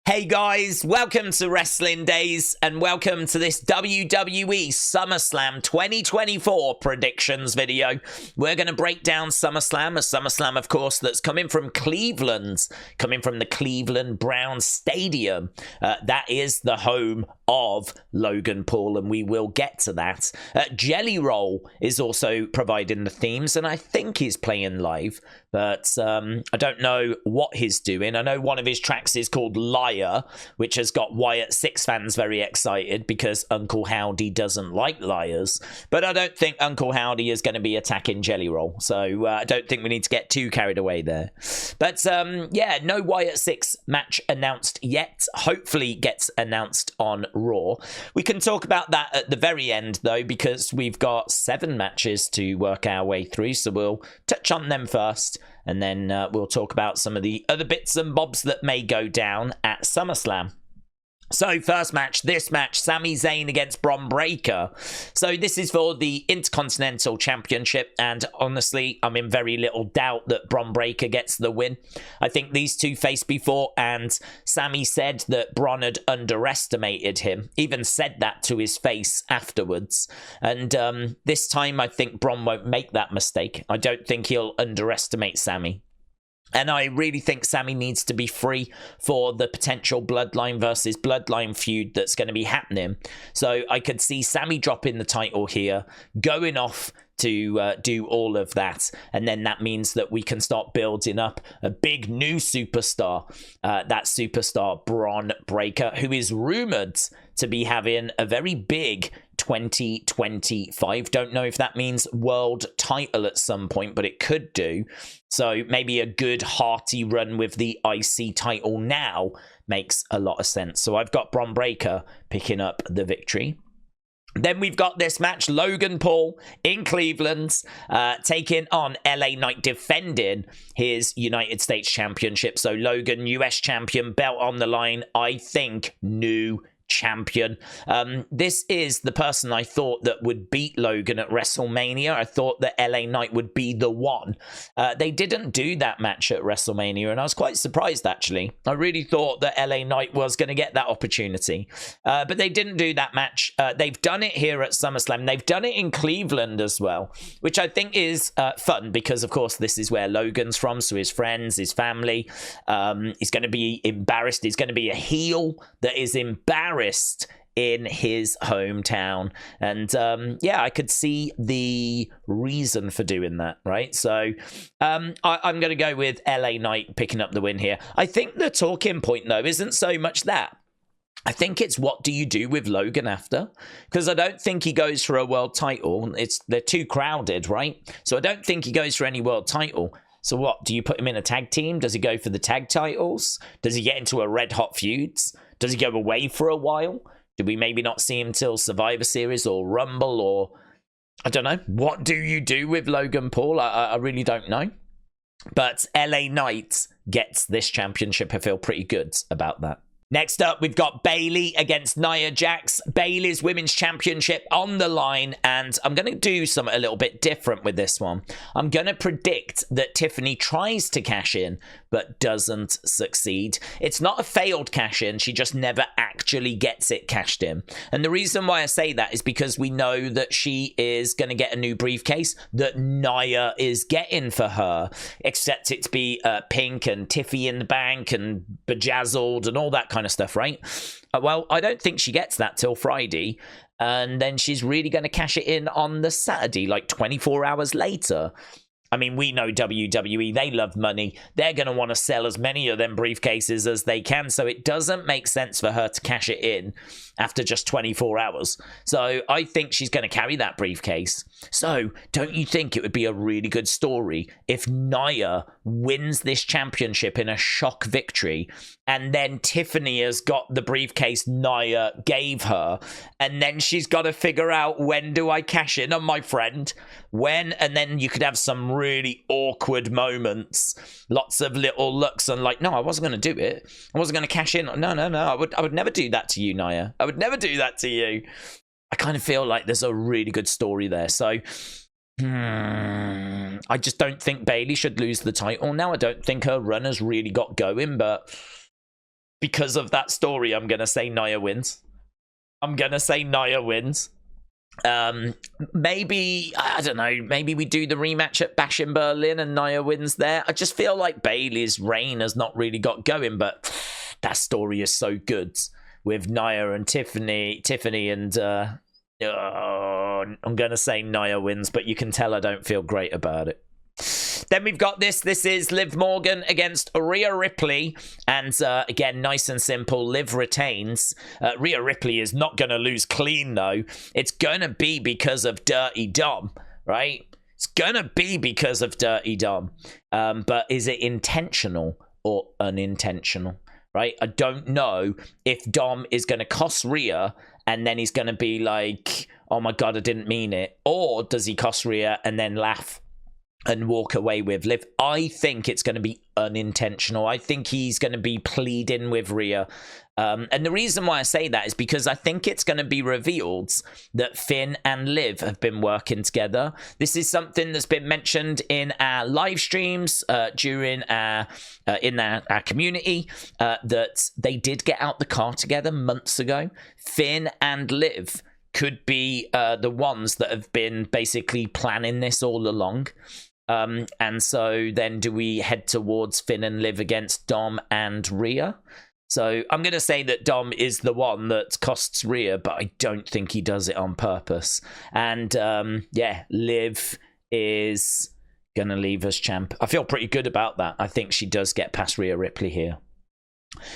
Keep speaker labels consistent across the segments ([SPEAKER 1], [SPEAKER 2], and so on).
[SPEAKER 1] Hey guys, welcome to Wrestling Daze and welcome to this WWE Summerslam 2024 predictions video. We're going to break down SummerSlam, a SummerSlam, of course, that's coming from Cleveland, coming from the Cleveland Browns Stadium. That is the home of Logan Paul, and we will get to that. Jelly Roll is also providing the themes, and I think he's playing live, but I don't know what he's doing. I know one of his tracks is called Liar, which has got Wyatt 6 fans very excited because Uncle Howdy doesn't like liars, but I don't think Uncle Howdy is going to be attacking Jelly Roll, so I don't think we need to get too carried away there. But yeah, no Wyatt 6 match announced yet. Hopefully gets announced on Raw. We can talk about that at the very end though, because we've got 7 matches to work our way through, so we'll touch on them first, and then we'll talk about some of the other bits and bobs that may go down at SummerSlam. So, first match, this match, Sami Zayn against Bron Breakker. So, this is for the Intercontinental Championship, and honestly, I'm in very little doubt that Bron Breakker gets the win. I think these two faced before, and Sami said that Bron had underestimated him, even said that to his face afterwards. And this time, I think Bron won't make that mistake. I don't think he'll underestimate Sami. And I really think Sami needs to be free for the potential Bloodline versus Bloodline feud that's going to be happening. So I could see Sami dropping the title here, going off to do all of that, and then that means that we can start building up a big new superstar, that superstar Bron Breakker, who is rumored to be having a very big 2025. Don't know if that means world title at some point, but it could do. So maybe a good hearty run with the IC title now makes a lot of sense. So I've got Bron Breakker picking up the victory. Then we've got this match, Logan Paul in Cleveland, taking on LA Knight, defending his United States Championship. So Logan, US champion, belt on the line, I think new champion. This is the person I thought that would beat Logan at WrestleMania. I thought that LA Knight would be the one. They didn't do that match at WrestleMania, and I was quite surprised, actually. I really thought that LA Knight was going to get that opportunity, but they didn't do that match. They've done it here at SummerSlam. They've done it in Cleveland as well, which I think is fun because, of course, this is where Logan's from, so his friends, his family. He's going to be embarrassed. He's going to be a heel that is embarrassed in his hometown, and yeah, I could see the reason for doing that, right? So I'm going to go with LA Knight picking up the win here. I think the talking point though isn't so much that. I think it's what do you do with Logan after? Because I don't think he goes for a world title. They're too crowded, right? So I don't think he goes for any world title. So what, do you put him in a tag team? Does he go for the tag titles? Does he get into a red hot feuds? Does he go away for a while? Do we maybe not see him till Survivor Series or Rumble, or I don't know. What do you do with Logan Paul? I really don't know. But LA Knight gets this championship. I feel pretty good about that. Next up, we've got Bayley against Nia Jax. Bayley's Women's Championship on the line, and I'm going to do something a little bit different with this one. I'm going to predict that Tiffany tries to cash in, but doesn't succeed. It's not a failed cash in, she just never actually gets it cashed in. And the reason why I say that is because we know that she is going to get a new briefcase that Nia is getting for her, except it to be pink and Tiffy in the bank and bejazzled and all that kind of stuff, right? Well, I don't think she gets that till Friday, and then she's really going to cash it in on the Saturday, like 24 hours later. I mean, we know WWE, they love money. They're going to want to sell as many of them briefcases as they can, so it doesn't make sense for her to cash it in after just 24 hours. So I think she's going to carry that briefcase. So don't you think it would be a really good story if Nia wins this championship in a shock victory, and then Tiffany has got the briefcase Nia gave her, and then she's got to figure out, when do I cash in on my friend? When? And then you could have some really awkward moments, lots of little looks and like, no, I wasn't going to do it. I wasn't going to cash in. No, I would never do that to you, Nia. I would never do that to you. I kind of feel like there's a really good story there. So I just don't think Bayley should lose the title now. I don't think her run has really got going, but because of that story, I'm going to say Nia wins. Maybe, I don't know, maybe we do the rematch at Bash in Berlin and Nia wins there. I just feel like Bayley's reign has not really got going, but that story is so good with Nia and Tiffany and I'm going to say Nia wins, but you can tell I don't feel great about it. Then we've got this. This is Liv Morgan against Rhea Ripley. And again, nice and simple. Liv retains. Rhea Ripley is not going to lose clean, though. It's going to be because of Dirty Dom, right? It's going to be because of Dirty Dom. But is it intentional or unintentional, right? I don't know if Dom is going to cost Rhea and then he's going to be like, oh my God, I didn't mean it. Or does he cost Rhea and then laugh and walk away with Liv? I think it's going to be unintentional. I think he's going to be pleading with Rhea. And the reason why I say that is because I think it's going to be revealed that Finn and Liv have been working together. This is something that's been mentioned in our live streams during our community, that they did get out the car together months ago. Finn and Liv could be the ones that have been basically planning this all along. And so then do we head towards Finn and Liv against Dom and Rhea? So I'm going to say that Dom is the one that costs Rhea, but I don't think he does it on purpose. And yeah, Liv is going to leave as champ. I feel pretty good about that. I think she does get past Rhea Ripley here.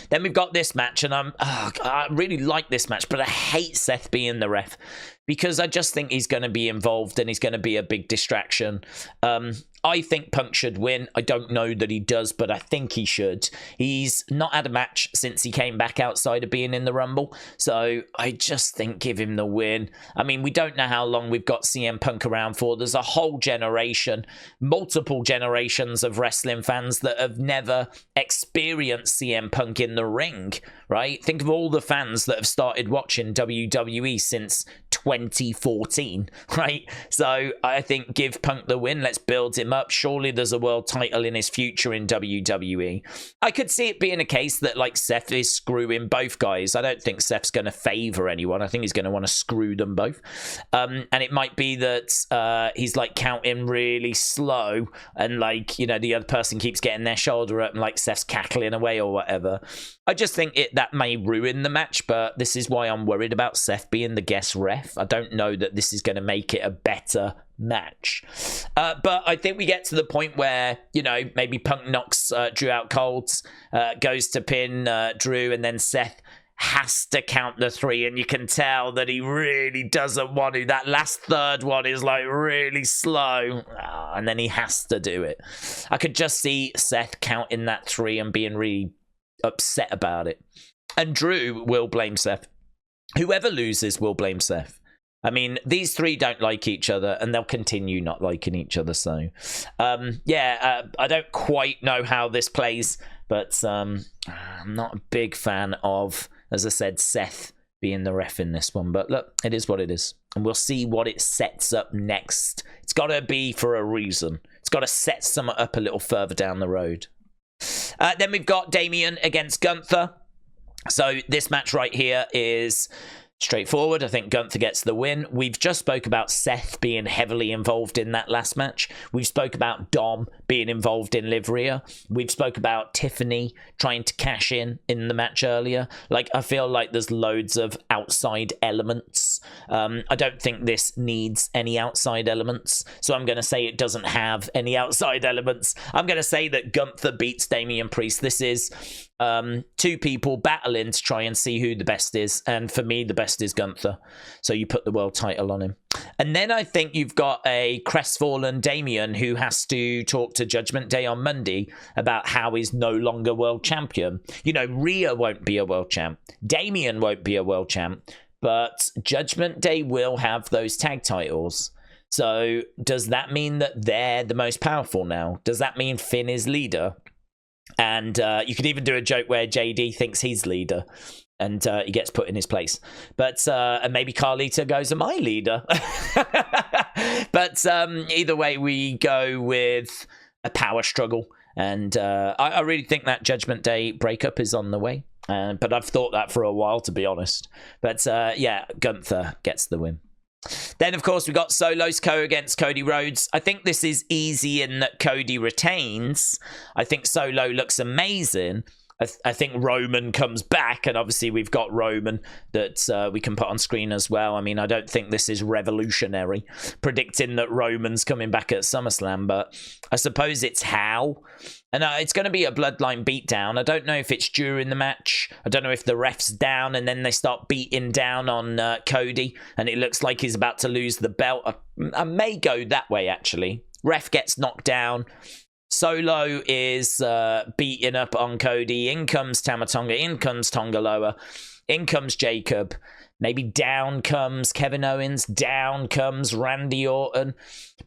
[SPEAKER 1] Then we've got this match, and I really like this match, but I hate Seth being the ref because I just think he's going to be involved and he's going to be a big distraction. I think Punk should win. I don't know that he does, but I think he should. He's not had a match since he came back outside of being in the Rumble, so I just think give him the win. I mean, we don't know how long we've got CM Punk around for. There's a whole generation, multiple generations of wrestling fans that have never experienced CM Punk in the ring, right? Think of all the fans that have started watching WWE since 2014, right? So I think give Punk the win. Let's build him up. Surely there's a world title in his future in WWE. I could see it being a case that like Seth is screwing both guys. I don't think Seth's going to favor anyone. I think he's going to want to screw them both. And it might be that he's like counting really slow and like, you know, the other person keeps getting their shoulder up and like Seth's cackling away or whatever. I just think that may ruin the match, but this is why I'm worried about Seth being the guest ref. I don't know that this is going to make it a better match. But I think we get to the point where, you know, maybe Punk knocks Drew out cold, goes to pin Drew, and then Seth has to count the three, and you can tell that he really doesn't want to. That last third one is like really slow, and then he has to do it. I could just see Seth counting that three and being really upset about it. And Drew will blame Seth. Whoever loses will blame Seth. I mean, these three don't like each other, and they'll continue not liking each other. So, yeah, I don't quite know how this plays, but I'm not a big fan of, as I said, Seth being the ref in this one. But look, it is what it is, and we'll see what it sets up next. It's got to be for a reason. It's got to set something up a little further down the road. Then we've got Damian against Gunther. So this match right here is straightforward. I think Gunther gets the win. We've just spoke about Seth being heavily involved in that last match. We've spoke about Dom being involved in Liv Rhea. We've spoke about Tiffany trying to cash in the match earlier. Like, I feel like there's loads of outside elements. I don't think this needs any outside elements, so I'm going to say it doesn't have any outside elements. I'm going to say that Gunther beats Damian Priest. This is two people battling to try and see who the best is, and for me the best is Gunther, so you put the world title on him. And then I think you've got a crestfallen Damian who has to talk to Judgment Day on Monday about how he's no longer world champion. You know, Rhea won't be a world champ, Damian won't be a world champ, but Judgment Day will have those tag titles. So does that mean that they're the most powerful now? Does that mean Finn is leader? And you could even do a joke where JD thinks he's leader and he gets put in his place. But and maybe Carlita goes, am I leader? But either way, we go with a power struggle. And I really think that Judgment Day breakup is on the way. But I've thought that for a while, to be honest. But yeah, Gunther gets the win. Then, of course, we got Solo Sikoa against Cody Rhodes. I think this is easy in that Cody retains. I think Solo looks amazing. I think Roman comes back, and obviously we've got Roman that we can put on screen as well. I mean, I don't think this is revolutionary, predicting that Roman's coming back at SummerSlam, but I suppose it's how. And it's going to be a bloodline beatdown. I don't know if it's during the match. I don't know if the ref's down and then they start beating down on Cody, and it looks like he's about to lose the belt. I may go that way, actually. Ref gets knocked down. Solo is beating up on Cody. In comes Tamatonga. In comes Tongaloa. In comes Jacob. Maybe down comes Kevin Owens. Down comes Randy Orton.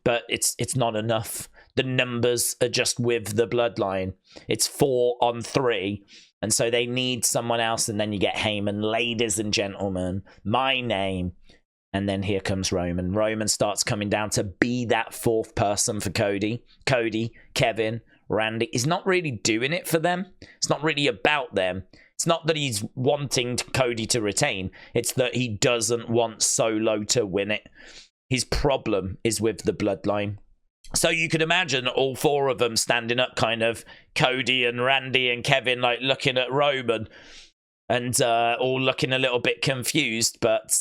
[SPEAKER 1] But it's not enough. The numbers are just with the bloodline. It's 4 on 3. And so they need someone else. And then you get Heyman. Ladies and gentlemen, my name. And then here comes Roman. Roman starts coming down to be that 4th person for Cody. Cody, Kevin, Randy. He's not really doing it for them. It's not really about them. It's not that he's wanting Cody to retain. It's that he doesn't want Solo to win it. His problem is with the bloodline. So you could imagine all 4 of them standing up, kind of Cody and Randy and Kevin, like looking at Roman and all looking a little bit confused. But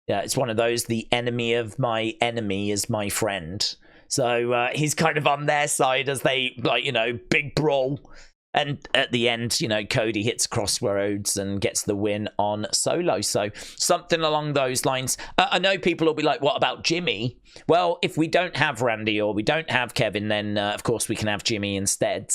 [SPEAKER 1] yeah, it's one of those, the enemy of my enemy is my friend. So he's kind of on their side as they, like, you know, big brawl. And at the end, you know, Cody hits Crossroads and gets the win on Solo. So something along those lines. I know people will be like, what about Jimmy? Well, if we don't have Randy or we don't have Kevin, then of course we can have Jimmy instead.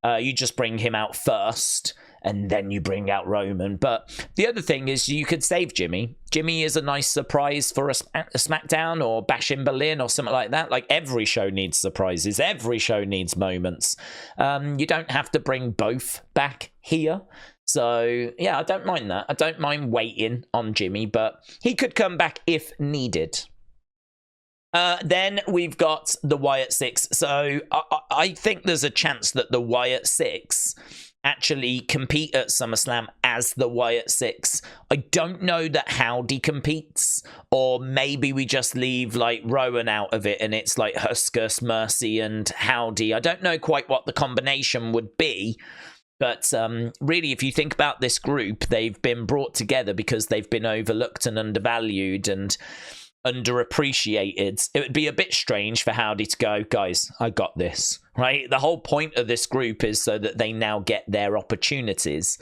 [SPEAKER 1] You just bring him out first. And then you bring out Roman. But the other thing is you could save Jimmy. Jimmy is a nice surprise for a SmackDown or Bash in Berlin or something like that. Like, every show needs surprises. Every show needs moments. You don't have to bring both back here. So, yeah, I don't mind that. I don't mind waiting on Jimmy, but he could come back if needed. Then we've got the Wyatt Six. So I think there's a chance that the Wyatt Six actually compete at SummerSlam as the Wyatt Six. I don't know that Howdy competes, or maybe we just leave like Rowan out of it and it's like Huskus, Mercy and Howdy. I don't know quite what the combination would be, but really, if you think about this group, they've been brought together because they've been overlooked and undervalued and underappreciated. It would be a bit strange for Howdy to go, guys, I got this, right? The whole point of this group is so that they now get their opportunities.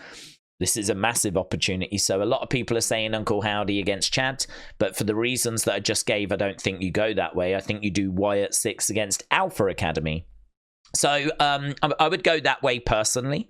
[SPEAKER 1] This is a massive opportunity. So a lot of people are saying Uncle Howdy against Chad, but for the reasons that I just gave, I don't think you go that way. I think you do Wyatt Six against Alpha Academy. So I would go that way personally.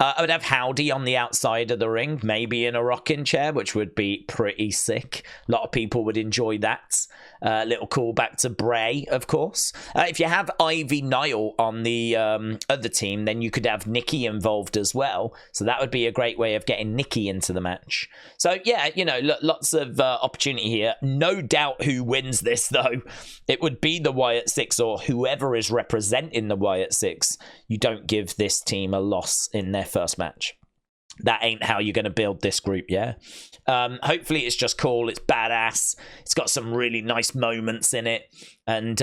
[SPEAKER 1] I would have Howdy on the outside of the ring, maybe in a rocking chair, which would be pretty sick. A lot of people would enjoy that. Little callback to Bray, of course. If you have Ivy Nile on the other team, then you could have Nikki involved as well. So that would be a great way of getting Nikki into the match. So yeah, you know, lots of opportunity here. No doubt who wins this, though. It would be the Wyatt Six or whoever is representing the Wyatt Six. You don't give this team a loss in their first match. That ain't how you're going to build this group, yeah? Hopefully it's just cool, it's badass, it's got some really nice moments in it, and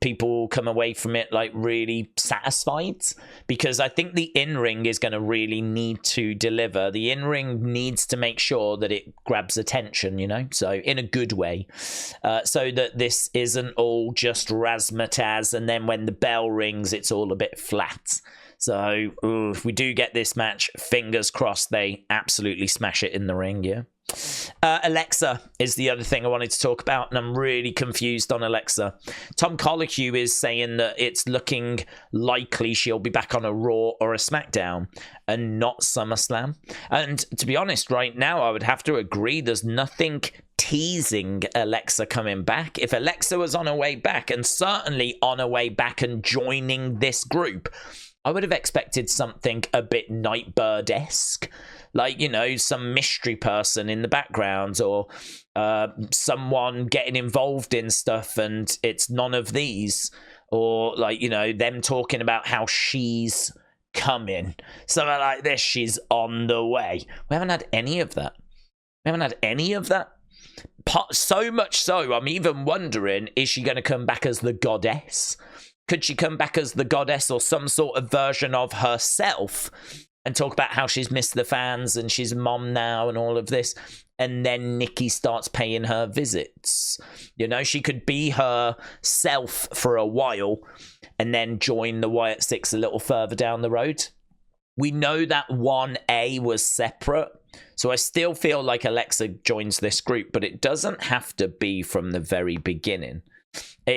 [SPEAKER 1] people come away from it like really satisfied, because I think the in-ring is going to really need to deliver. The in-ring needs to make sure that it grabs attention, you know, so in a good way, so that this isn't all just razzmatazz and then when the bell rings it's all a bit flat. So if we do get this match, fingers crossed they absolutely smash it in the ring, yeah? Alexa is the other thing I wanted to talk about, and I'm really confused on Alexa. Tom Colicue is saying that it's looking likely she'll be back on a Raw or a SmackDown and not SummerSlam. And to be honest, right now, I would have to agree there's nothing teasing Alexa coming back. If Alexa was on her way back, and certainly on her way back and joining this group, I would have expected something a bit Nightbird-esque, like, you know, some mystery person in the background, or someone getting involved in stuff and it's none of these, or like, you know, them talking about how she's coming. Something like this, she's on the way. We haven't had any of that. We haven't had any of that. So much so, I'm even wondering, is she going to come back as the goddess? Could she come back as the goddess or some sort of version of herself and talk about how she's missed the fans and she's a mom now and all of this? And then Nikki starts paying her visits. You know, she could be herself for a while and then join the Wyatt Six a little further down the road. We know that 1A was separate. So I still feel like Alexa joins this group, but it doesn't have to be from the very beginning.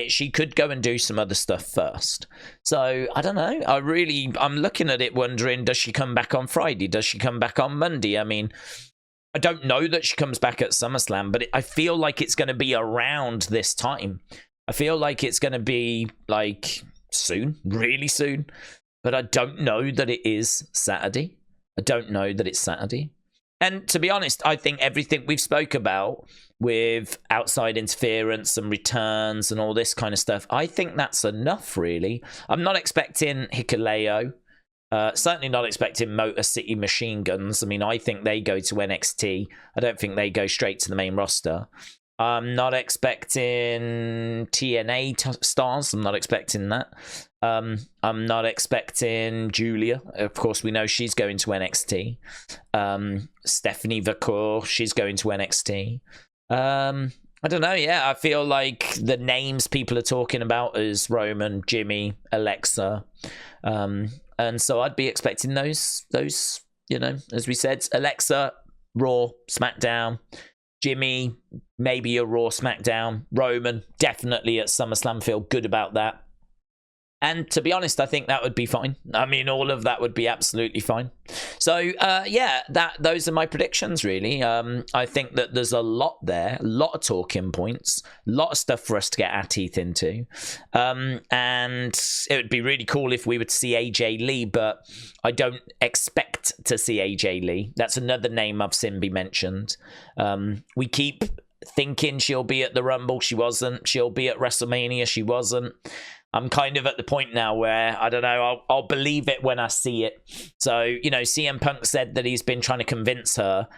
[SPEAKER 1] She could go and do some other stuff first. So I don't know. I'm looking at it wondering, does she come back on Friday? Does she come back on Monday? I mean, I don't know that she comes back at SummerSlam, but I feel like it's going to be around this time. I feel like it's going to be like soon, really soon. But I don't know that it is Saturday. I don't know that it's Saturday. And to be honest, I think everything we've spoke about with outside interference and returns and all this kind of stuff, I think that's enough, really. I'm not expecting Hikuleo. Certainly not expecting Motor City Machine Guns. I mean, I think they go to NXT. I don't think they go straight to the main roster. I'm not expecting TNA stars. I'm not expecting that. I'm not expecting Julia. Of course, we know she's going to NXT. Stephanie Vacour, she's going to NXT. I don't know. Yeah, I feel like the names people are talking about is Roman, Jimmy, Alexa. And so I'd be expecting those, you know, as we said, Alexa, Raw, SmackDown. Jimmy, maybe a Raw SmackDown. Roman, definitely at SummerSlam. Feel good about that. And to be honest, I think that would be fine. I mean, all of that would be absolutely fine. So, yeah, those are my predictions, really. I think that there's a lot there, a lot of talking points, a lot of stuff for us to get our teeth into. And it would be really cool if we were to see AJ Lee, but I don't expect to see AJ Lee. That's another name I've seen be mentioned. We keep thinking she'll be at the Rumble. She wasn't. She'll be at WrestleMania. She wasn't. I'm kind of at the point now where, I don't know, I'll believe it when I see it. So, you know, CM Punk said that he's been trying to convince her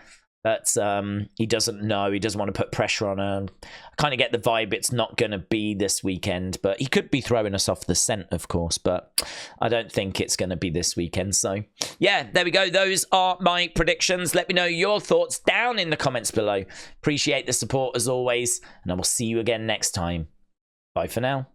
[SPEAKER 1] that he doesn't know, he doesn't want to put pressure on her. I kind of get the vibe it's not going to be this weekend, but he could be throwing us off the scent, of course, but I don't think it's going to be this weekend. So, yeah, there we go. Those are my predictions. Let me know your thoughts down in the comments below. Appreciate the support as always, and I will see you again next time. Bye for now.